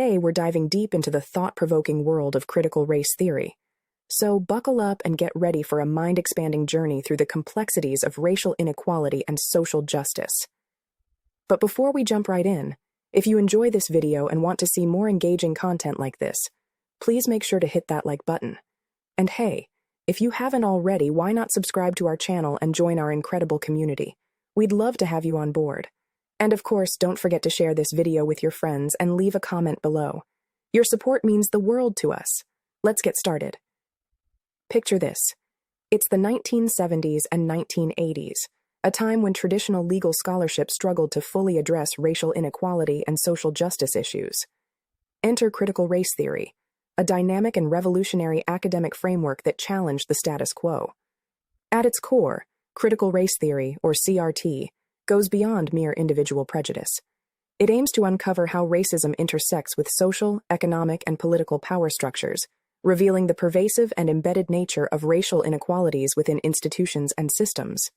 Today, we're diving deep into the thought-provoking world of critical race theory. So buckle up and get ready for a mind-expanding journey through the complexities of racial inequality and social justice. But before we jump right in, if you enjoy this video and want to see more engaging content like this, please make sure to hit that like button. And hey, if you haven't already, why not subscribe to our channel and join our incredible community? We'd love to have you on board. And of course, don't forget to share this video with your friends and leave a comment below. Your support means the world to us. Let's get started. Picture this. It's the 1970s and 1980s, a time when traditional legal scholarship struggled to fully address racial inequality and social justice issues. Enter critical race theory, a dynamic and revolutionary academic framework that challenged the status quo. At its core, critical race theory, or CRT, goes beyond mere individual prejudice. It aims to uncover how racism intersects with social, economic, and political power structures, revealing the pervasive and embedded nature of racial inequalities within institutions and systems.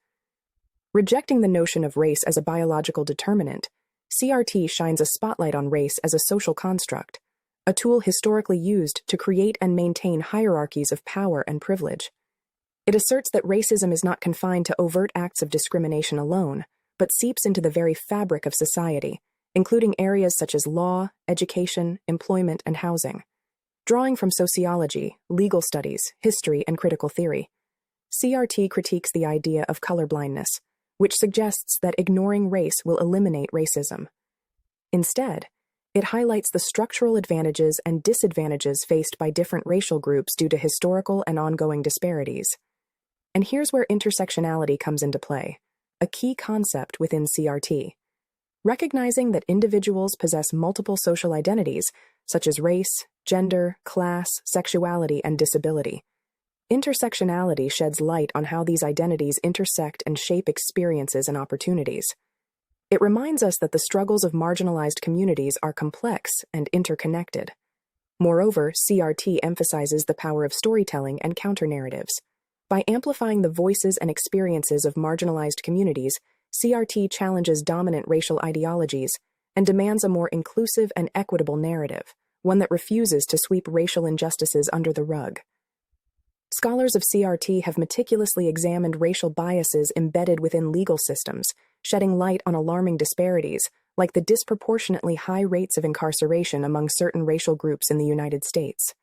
Rejecting the notion of race as a biological determinant, CRT shines a spotlight on race as a social construct, a tool historically used to create and maintain hierarchies of power and privilege. It asserts that racism is not confined to overt acts of discrimination alone, but seeps into the very fabric of society, including areas such as law, education, employment, and housing. Drawing from sociology, legal studies, history, and critical theory, CRT critiques the idea of colorblindness, which suggests that ignoring race will eliminate racism. Instead, it highlights the structural advantages and disadvantages faced by different racial groups due to historical and ongoing disparities. And here's where intersectionality comes into play, a key concept within CRT. Recognizing that individuals possess multiple social identities, such as race, gender, class, sexuality, and disability. Intersectionality sheds light on how these identities intersect and shape experiences and opportunities. It reminds us that the struggles of marginalized communities are complex and interconnected. Moreover, CRT emphasizes the power of storytelling and counter-narratives. By amplifying the voices and experiences of marginalized communities, CRT challenges dominant racial ideologies and demands a more inclusive and equitable narrative, one that refuses to sweep racial injustices under the rug. Scholars of CRT have meticulously examined racial biases embedded within legal systems, shedding light on alarming disparities, like the disproportionately high rates of incarceration among certain racial groups in the United States.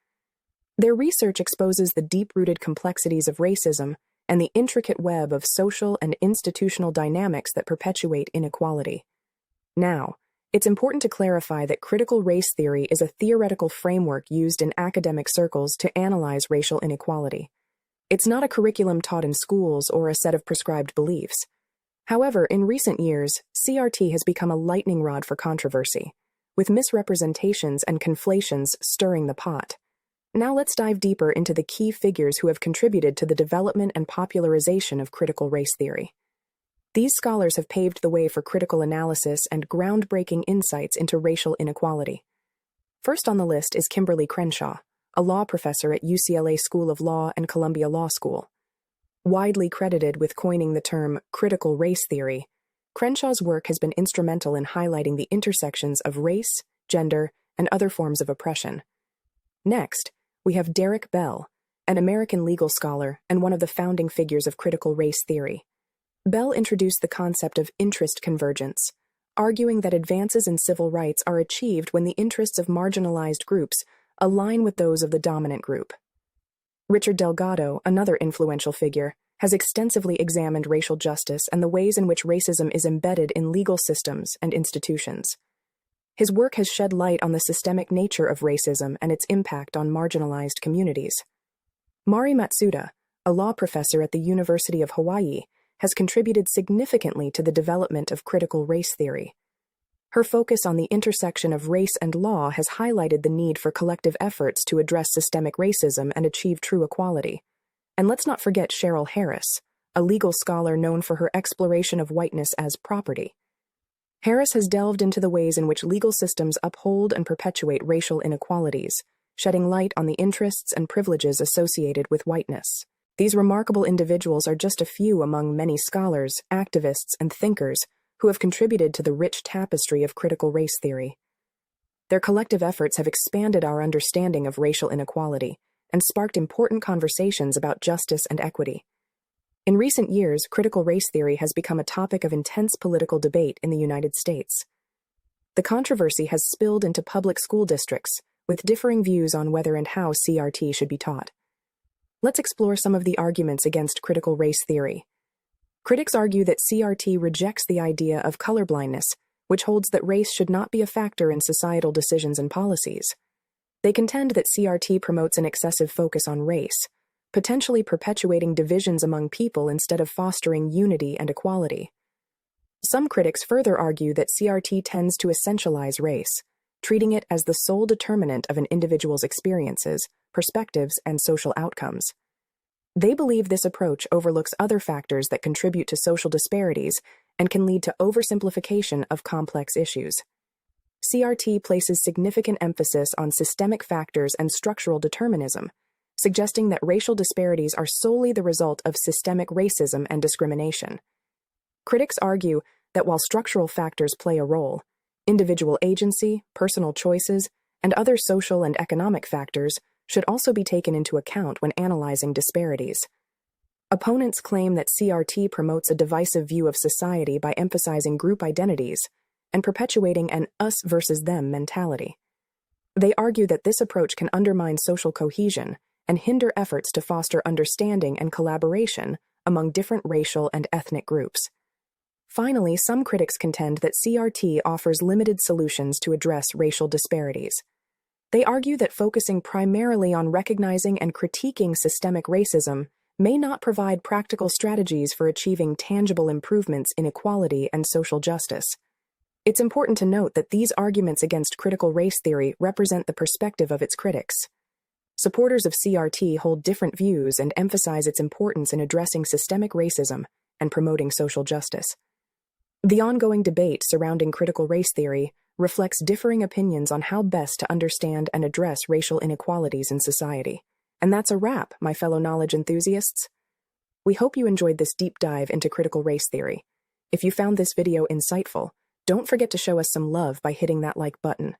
Their research exposes the deep-rooted complexities of racism and the intricate web of social and institutional dynamics that perpetuate inequality. Now, it's important to clarify that critical race theory is a theoretical framework used in academic circles to analyze racial inequality. It's not a curriculum taught in schools or a set of prescribed beliefs. However, in recent years, CRT has become a lightning rod for controversy, with misrepresentations and conflations stirring the pot. Now let's dive deeper into the key figures who have contributed to the development and popularization of critical race theory. These scholars have paved the way for critical analysis and groundbreaking insights into racial inequality. First on the list is Kimberly Crenshaw, a law professor at UCLA School of Law and Columbia Law School. Widely credited with coining the term critical race theory, Crenshaw's work has been instrumental in highlighting the intersections of race, gender, and other forms of oppression. Next, we have Derek Bell, an American legal scholar and one of the founding figures of critical race theory. Bell introduced the concept of interest convergence, arguing that advances in civil rights are achieved when the interests of marginalized groups align with those of the dominant group. Richard Delgado, another influential figure, has extensively examined racial justice and the ways in which racism is embedded in legal systems and institutions. His work has shed light on the systemic nature of racism and its impact on marginalized communities. Mari Matsuda, a law professor at the University of Hawaii, has contributed significantly to the development of critical race theory. Her focus on the intersection of race and law has highlighted the need for collective efforts to address systemic racism and achieve true equality. And let's not forget Cheryl Harris, a legal scholar known for her exploration of whiteness as property. Harris has delved into the ways in which legal systems uphold and perpetuate racial inequalities, shedding light on the interests and privileges associated with whiteness. These remarkable individuals are just a few among many scholars, activists, and thinkers who have contributed to the rich tapestry of critical race theory. Their collective efforts have expanded our understanding of racial inequality and sparked important conversations about justice and equity. In recent years, critical race theory has become a topic of intense political debate in the United States. The controversy has spilled into public school districts, with differing views on whether and how CRT should be taught. Let's explore some of the arguments against critical race theory. Critics argue that CRT rejects the idea of colorblindness, which holds that race should not be a factor in societal decisions and policies. They contend that CRT promotes an excessive focus on race, potentially perpetuating divisions among people instead of fostering unity and equality. Some critics further argue that CRT tends to essentialize race, treating it as the sole determinant of an individual's experiences, perspectives, and social outcomes. They believe this approach overlooks other factors that contribute to social disparities and can lead to oversimplification of complex issues. CRT places significant emphasis on systemic factors and structural determinism, suggesting that racial disparities are solely the result of systemic racism and discrimination. Critics argue that while structural factors play a role, individual agency, personal choices, and other social and economic factors should also be taken into account when analyzing disparities. Opponents claim that CRT promotes a divisive view of society by emphasizing group identities and perpetuating an us versus them mentality. They argue that this approach can undermine social cohesion and hinder efforts to foster understanding and collaboration among different racial and ethnic groups. Finally, some critics contend that CRT offers limited solutions to address racial disparities. They argue that focusing primarily on recognizing and critiquing systemic racism may not provide practical strategies for achieving tangible improvements in equality and social justice. It's important to note that these arguments against critical race theory represent the perspective of its critics. Supporters of CRT hold different views and emphasize its importance in addressing systemic racism and promoting social justice. The ongoing debate surrounding critical race theory reflects differing opinions on how best to understand and address racial inequalities in society. And that's a wrap, my fellow knowledge enthusiasts. We hope you enjoyed this deep dive into critical race theory. If you found this video insightful, don't forget to show us some love by hitting that like button.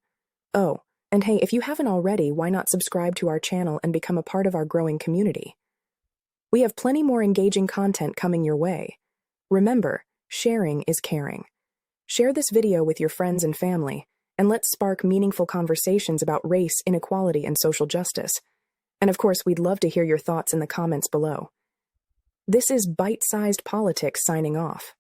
Oh, and hey, if you haven't already, why not subscribe to our channel and become a part of our growing community? We have plenty more engaging content coming your way. Remember, sharing is caring. Share this video with your friends and family, and let's spark meaningful conversations about race, inequality, and social justice. And of course, we'd love to hear your thoughts in the comments below. This is Bite-Sized Politics signing off.